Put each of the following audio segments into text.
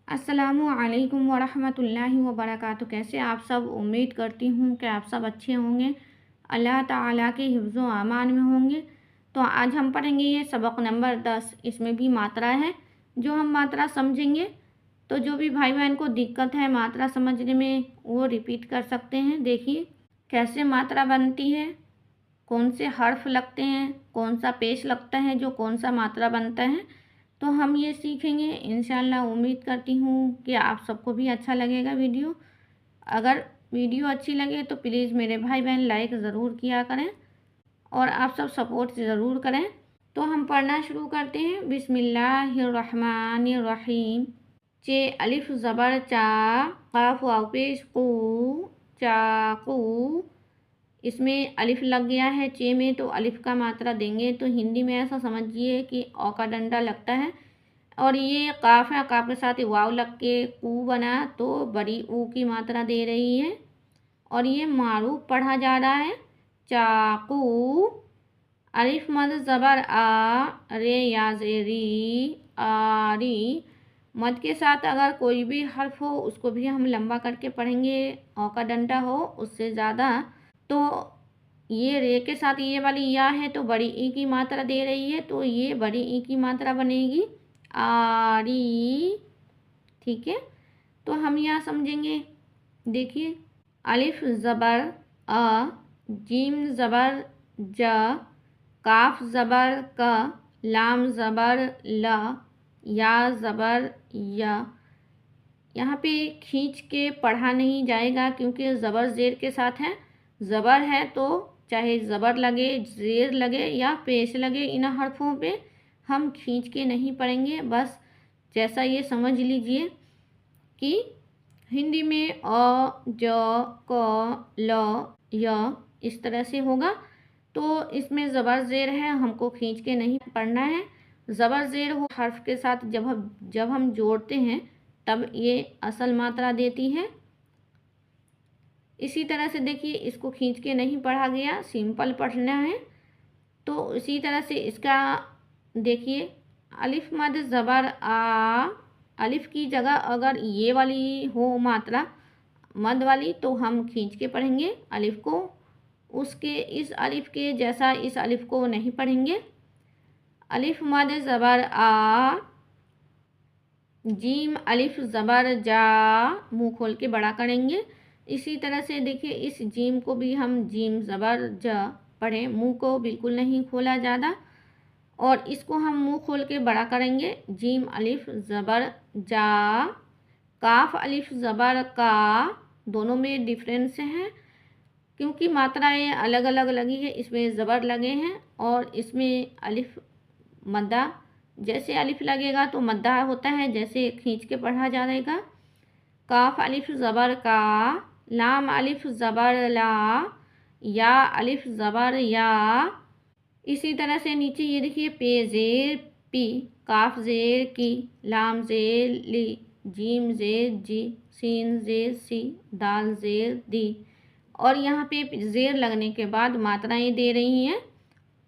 अस्सलामु अलैकुम वरहमतुल्लाहि वबरकातुहू। कैसे आप सब? उम्मीद करती हूँ कि आप सब अच्छे होंगे, अल्लाह ताला के हिफ्ज़ व अमान में होंगे। तो आज हम पढ़ेंगे ये सबक नंबर 10। इसमें भी मात्रा है जो हम मात्रा समझेंगे। तो जो भी भाई बहन को दिक्कत है मात्रा समझने में वो रिपीट कर सकते हैं। देखिए कैसे मात्रा बनती है, कौन से हर्फ लगते हैं, कौन सा पेश लगता है जो कौन सा मात्रा बनता है। तो हम ये सीखेंगे इंशाल्लाह। उम्मीद करती हूँ कि आप सबको भी अच्छा लगेगा वीडियो। अगर वीडियो अच्छी लगे तो प्लीज़ मेरे भाई बहन लाइक ज़रूर किया करें और आप सब सपोर्ट ज़रूर करें। तो हम पढ़ना शुरू करते हैं। बिस्मिल्लाहिर्रहमानिर्रहीम। चे अलिफ ज़बर चा, काफ वाव पेश कू, चाकू। इसमें अलिफ लग गया है चे में, तो अलिफ का मात्रा देंगे। तो हिंदी में ऐसा समझिए कि औ का डंडा लगता है और ये काफ है, काफ के साथ वाव लग के कू बना, तो बड़ी ऊ की मात्रा दे रही है और ये मारूफ पढ़ा जा रहा है। चाकू। अलिफ मद ज़बर आ, रे या ज़ेरी, आरी। मद के साथ अगर कोई भी हर्फ हो उसको भी हम लंबा करके पढ़ेंगे, औ का डंडा हो उससे ज़्यादा। तो ये रे के साथ ये वाली या है तो बड़ी ई की मात्रा दे रही है, तो ये बड़ी ई की मात्रा बनेगी आरी। ठीक है, तो हम यहाँ समझेंगे। देखिए अलिफ ज़बर अ, जीम ज़बर ज, काफ ज़बर क, लाम ज़बर ल, या ज़बर य। यहाँ पे खींच के पढ़ा नहीं जाएगा क्योंकि ज़बर ज़ेर के साथ है। ज़बर है तो चाहे ज़बर लगे, ज़ेर लगे या पेश लगे, इन हर्फों पे हम खींच के नहीं पढ़ेंगे। बस जैसा ये समझ लीजिए कि हिंदी में अ, ज, क, ल, य इस तरह से होगा। तो इसमें ज़बर ज़ेर है, हमको खींच के नहीं पढ़ना है। ज़बर ज़ेर हो हर्फ के साथ जब हम जोड़ते हैं तब ये असल मात्रा देती है। इसी तरह से देखिए इसको खींच के नहीं पढ़ा गया, सिंपल पढ़ना है। तो इसी तरह से इसका देखिए अलिफ मद ज़बर आ, अलिफ की जगह अगर ये वाली हो मात्रा मद वाली तो हम खींच के पढ़ेंगे अलिफ को। उसके इस अलिफ के जैसा इस अलिफ को नहीं पढ़ेंगे। अलिफ मद ज़बर आ, जीम अलिफ ज़बर जा, मुंह खोल के बड़ा करेंगे। इसी तरह से देखिए इस जीम को भी हम जीम ज़बर ज पढ़ें, मुंह को बिल्कुल नहीं खोला ज़्यादा, और इसको हम मुंह खोल के बड़ा करेंगे। जीम अलिफ ज़बर जा, काफ अलिफ ज़बर का। दोनों में डिफरेंस है क्योंकि मात्राएं अलग अलग लगी है। इसमें ज़बर लगे हैं और इसमें अलिफ मद्दा, जैसे अलिफ लगेगा तो मद्दा होता है, जैसे खींच के पढ़ा जाएगा। काफ अलिफ ज़बर का, लाम अलिफ ज़बर ला, या अलिफ ज़बर या। इसी तरह से नीचे ये देखिए पे ज़ेर पी, काफ ज़ेर की, लाम ज़ेर ली, जीम ज़ेर जी, सीन ज़ेर सी, दाल ज़ेर दी। और यहाँ पे ज़ेर लगने के बाद मात्राएं दे रही हैं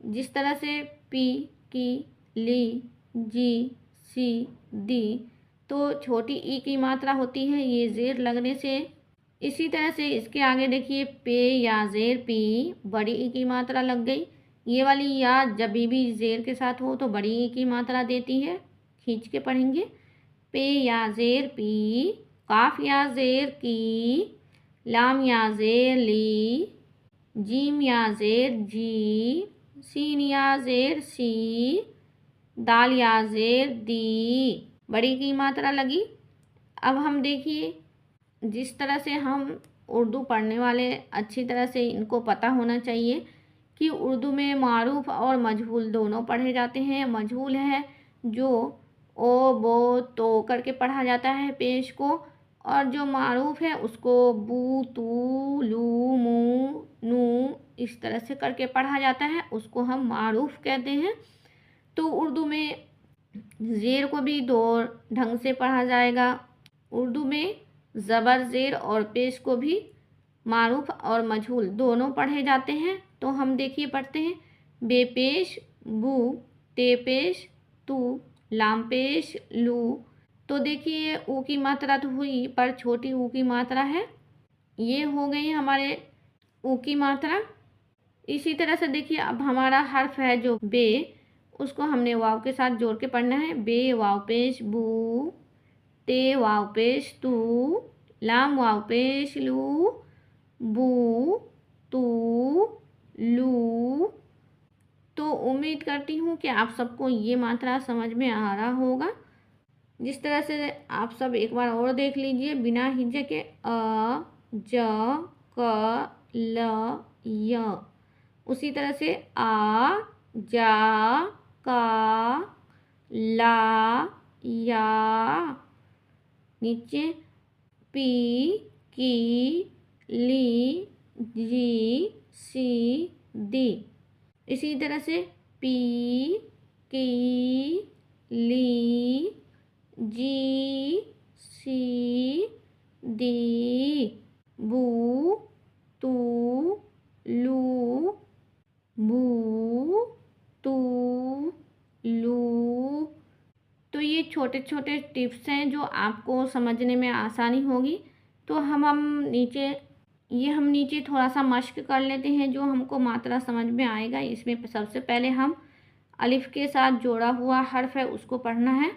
जिस तरह से पी की, ली, जी, सी, दी, तो छोटी ई की मात्रा होती है ये ज़ेर लगने से। इसी तरह से इसके आगे देखिए पे या ज़ेर पी, बड़ी ई की मात्रा लग गई। ये वाली या जब भी ज़ेर के साथ हो तो बड़ी ई की मात्रा देती है, खींच के पढ़ेंगे। पे या ज़ेर पी, काफ या ज़ेर की, लाम या ज़ेर ली, जीम या ज़ेर जी, सीन या ज़ेर सी, दाल या ज़ेर दी। बड़ी की मात्रा लगी। अब हम देखिए जिस तरह से हम उर्दू पढ़ने वाले अच्छी तरह से इनको पता होना चाहिए कि उर्दू में मारूफ और मजहूल दोनों पढ़े जाते हैं। मजहूल है जो ओ बो तो करके पढ़ा जाता है पेश को, और जो मारूफ है उसको बू तू लू मू नू इस तरह से करके पढ़ा जाता है, उसको हम मारूफ कहते हैं। तो उर्दू में ज़ेर को भी दो ढंग से पढ़ा जाएगा। उर्दू में ज़बर ज़ेर और पेश को भी मारूफ और मजहूल दोनों पढ़े जाते हैं। तो हम देखिए पढ़ते हैं। बेपेश बू, तेपेश तू, लाम पेश लू, तो देखिए ऊ की मात्रा तो हुई पर छोटी ऊ की मात्रा है, ये हो गई हमारे ऊ की मात्रा। इसी तरह से देखिए अब हमारा हर्फ है जो बे, उसको हमने वाव के साथ जोड़ के पढ़ना है। बे वाव पेश बू, ते वाव पेश तू, लाम वाव पेश लू, बू तू लू। तो उम्मीद करती हूँ कि आप सबको ये मात्रा समझ में आ रहा होगा। जिस तरह से आप सब एक बार और देख लीजिए बिना हिज्जे के, अ ज क ल य। उसी तरह से आ जा का ला या। नीचे पी की ली जी सी दी। इसी तरह से पी की ली जी सी दी, बू तू लू, बू तू लू। तो ये छोटे छोटे टिप्स हैं जो आपको समझने में आसानी होगी। तो हम नीचे थोड़ा सा मश्क कर लेते हैं जो हमको मात्रा समझ में आएगा। इसमें सबसे पहले हम अलिफ के साथ जोड़ा हुआ हर्फ है उसको पढ़ना है।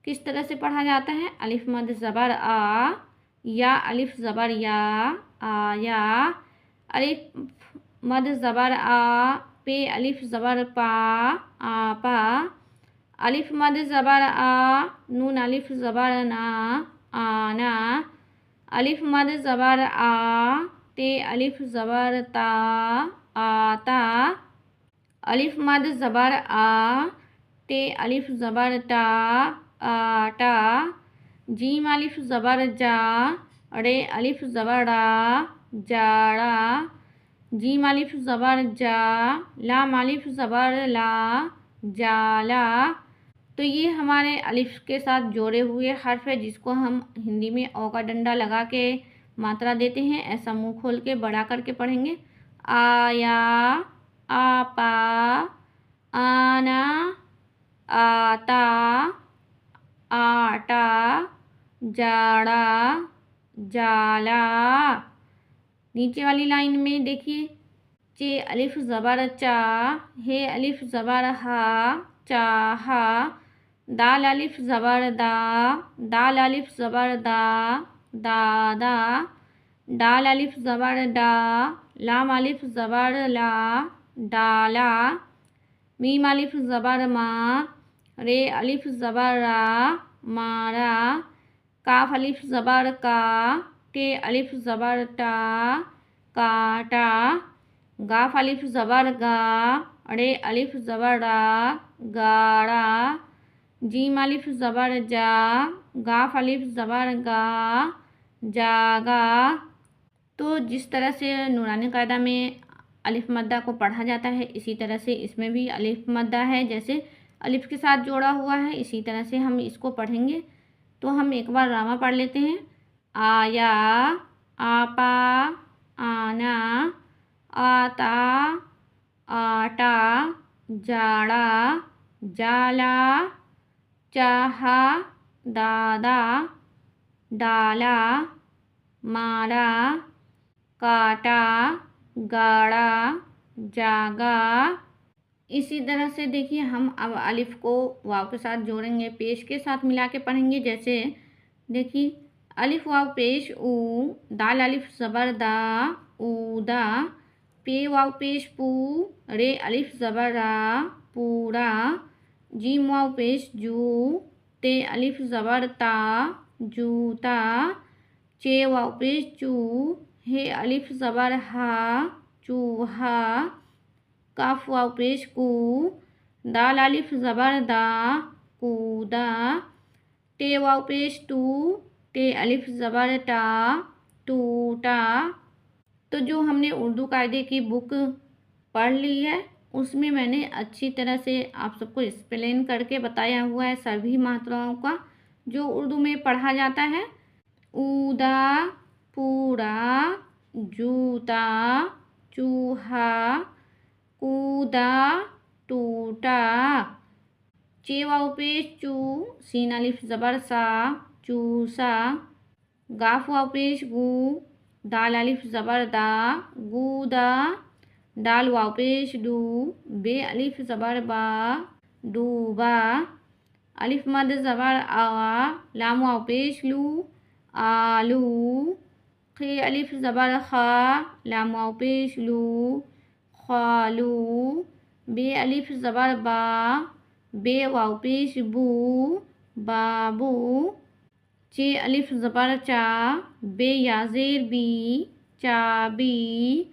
किस तरह से पढ़ा जाता है? अलिफ मद ज़बर आ, या अलिफ ज़बर या, आया। अलिफ मद ज़बर आ, पे अलिफ ज़बर पा, आपा। अलिफ मद ज़बर आ, नून अलिफ ज़बर ना, आना। अलिफ मद ज़बर आ, ते अलिफ ज़बर ता, आता। अलिफ मद ज़बर आ, ते अलिफ ज़बर ता, आटा। जीम अलिफ ज़बर जा, रे अलिफ ज़बर रा, जाड़ा। जीम अलिफ ज़बर जा, लाम अलिफ ज़बर ला, जाला। तो ये हमारे अलिफ के साथ जोड़े हुए हर्फ है जिसको हम हिंदी में ओ का डंडा लगा के मात्रा देते हैं। ऐसा मुंह खोल के बड़ा करके पढ़ेंगे। आया, आपा, आना, आता, आटा, जाड़ा, जाला। नीचे वाली लाइन में देखिए, चे अलिफ ज़बर चा, हे अलिफ ज़बर हा, चाहा। दाल अलिफ ज़बर दा, दाल अलिफ ज़बर दा, दादा। दाल अलिफ ज़बर डा, लाम अलिफ ज़बर ला, डाला। मीम अलिफ ज़बर मा, रे अलिफ ज़बर रा, मारा। काफ अलिफ ज़बर का, टे अलिफ ज़बर टा, काटा। गाफ अलिफ ज़बर गा, रे अलिफ ज़बर रा, गाड़ा। जीम अलिफ ज़बर जा, गाफ अलिफ ज़बर गा, जागा। तो जिस तरह से नूरानी कायदा में अलिफ मद्दा को पढ़ा जाता है इसी तरह से इसमें भी अलिफ मद्दा है। जैसे अलिफ के साथ जोड़ा हुआ है इसी तरह से हम इसको पढ़ेंगे। तो हम एक बार रामा पढ़ लेते हैं। आया, आपा, आना, आता, आटा, जाड़ा, जाला, चाहा, दादा, डाला, मारा, काटा, गाड़ा, जागा। इसी तरह से देखिए हम अब अलिफ को वाव के साथ जोड़ेंगे, पेश के साथ मिला के पढ़ेंगे। जैसे देखिए अलिफ वाव पेश ऊ, दाल अलिफ ज़बर दा, ऊदा। पे वाव पेश पू, रे अलिफ ज़बर रा, पूरा। जीम वाव पेश जू, ते अलिफ ज़बर ता, जूता। चे वाव पेश चू, हे अलिफ ज़बर हा, चूहा। काफ वाव पेश कू, दाल अलिफ ज़बर दा, कूदा। टे वाव पेश टू, टे अलिफ ज़बर टा, टूटा। तो जो हमने उर्दू कायदे की बुक पढ़ ली है उसमें मैंने अच्छी तरह से आप सबको एक्सप्लेन करके बताया हुआ है सभी मात्राओं का जो उर्दू में पढ़ा जाता है। ऊदा, पूरा, जूता, चूहा, कूदा, टूटा। चे वाव पेश चू, सीन अलिफ ज़बर सा, चूसा। गाफ वाव पेश गू, दाल अलिफ ज़बर दा, गूदा। दाल वाव पेश डू, बे अलिफ ज़बर बा, डूबा। अलिफ मद ज़बर आ, लाम वाव पेश लू, आलू। खे अलिफ ज़बर खा, लाम वाव पेश लू, खालू। बे अलिफ ज़बर बा, बे वाव पेश बू, बाबू। चे अलिफ ज़बर चा, बे या ज़ेर बी, चाबी।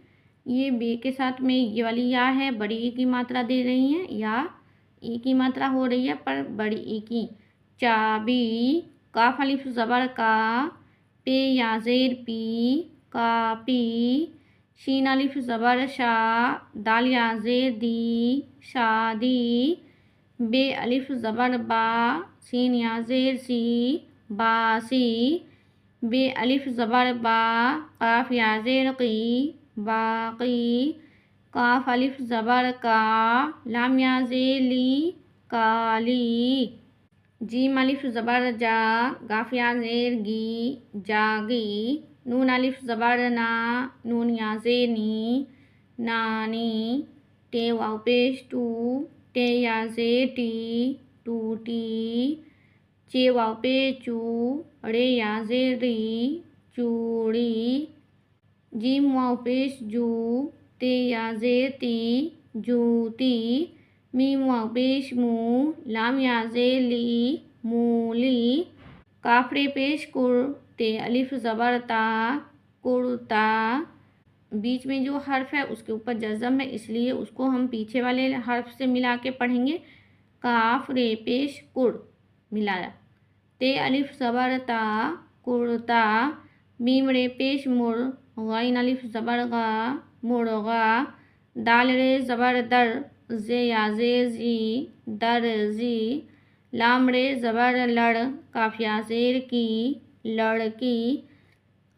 ये बे के साथ में ये वाली या है, बड़ी ई की मात्रा दे रही हैं, या ई की मात्रा हो रही है पर बड़ी ई की। चाबी। काफ अलिफ ज़बर का, पे या ज़ेर पी, कापी। शीन अलिफ ज़बर शा, दाल या ज़ेर दी, शादी। बे अलिफ ज़बर बा, सीन या ज़ेर सी, बासी। बे अलिफ ज़बर बा, काफ या ज़ेर की, बाकी। काफ अलिफ ज़बर का, लाम या ज़ेर ली, काली। जीम अलिफ ज़बर जा, गाफ या ज़ेर गी, जागी। नून अलिफ ज़बर ना, नून या ज़ेर नी, नानी। टे वाव पेश टू, टे या ज़ेर टी, टूटी। चे वाव पे चू, रे या ज़ेर री, चूड़ी। जीम वाव पेश जू, ते या ज़ेर ती, जूती। मीम वाव पेश मू, लाम या ज़ेर ली, मूली। काफरे पेश कुर, ते अलिफ ज़बर ता, कुर्ता। बीच में जो हर्फ है उसके ऊपर जज़म है, इसलिए उसको हम पीछे वाले हर्फ से मिला के पढ़ेंगे। काफ रे पेश कुर मिलाया। ते अलिफ ज़बर ता, कुर्ता। मीम रे पेश मुर, गैन अलिफ ज़बर गा, मुर्गा। दाल रे ज़बर दर, जे या ज़ेर जी, दर्जी। लाम रे ज़बर लड़, काफ या ज़ेर की, लड़की।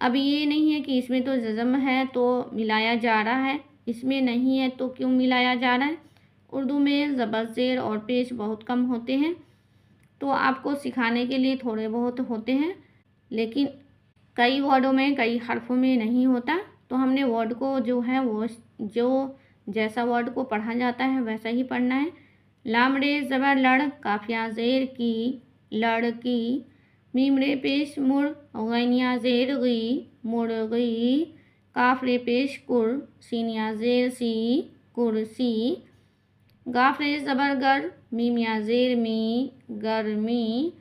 अब ये नहीं है कि इसमें तो जज़म है तो मिलाया जा रहा है, इसमें नहीं है तो क्यों मिलाया जा रहा है। उर्दू में ज़बर ज़ेर और पेश बहुत कम होते हैं, तो आपको सिखाने के लिए थोड़े बहुत होते हैं, लेकिन कई वर्डों में कई हर्फों में नहीं होता। तो हमने वर्ड को जो है वो जो जैसा वर्ड को पढ़ा जाता है वैसा ही पढ़ना है। लाम रे ज़बर लड़, काफिया ज़ेर की, लड़की। मीम रे पेश मुर, गैन या ज़ेर गी, मुर्गी। काफ रे पेश कुर, सीन या ज़ेर सी, कुर्सी। गाफ रे ज़बर गर, मीम या ज़ेर मी, गर्मी।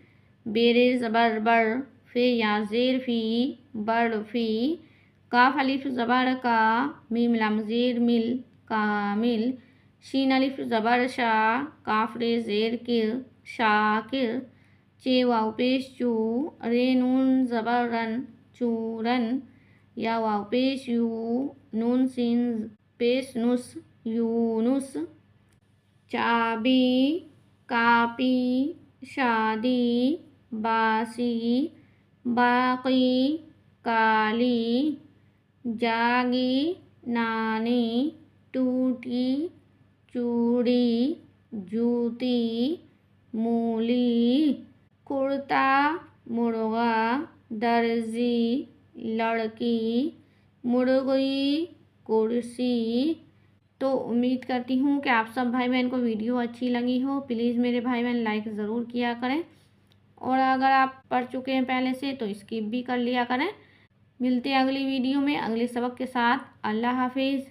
बेरे ज़बर बर, फे या ज़ेर फी, बर्फी। काफ अलिफ ज़बर का, मीम लाम ज़ेर मिल, कामिल। शीन अलिफ ज़बर शा, काफ रे ज़ेर किर, शाकिर। चे वाव पेश चू, रे नून ज़बर रन, चूरन। या वाव पेश यू, नून सीन पेश नुस, यूनुस। चाबी, कापी, शादी, बासी, बाकी, काली। जागी, नानी, टूटी, चूड़ी, जूती, मूली। कुर्ता, मुर्गा, दर्जी, लड़की, मुर्गी, कुर्सी। तो उम्मीद करती हूँ कि आप सब भाई बहन को वीडियो अच्छी लगी हो। प्लीज़ मेरे भाई बहन लाइक ज़रूर किया करें, और अगर आप पढ़ चुके हैं पहले से तो स्किप भी कर लिया करें। मिलते हैं अगली वीडियो में अगले सबक के साथ। अल्लाह हाफिज़।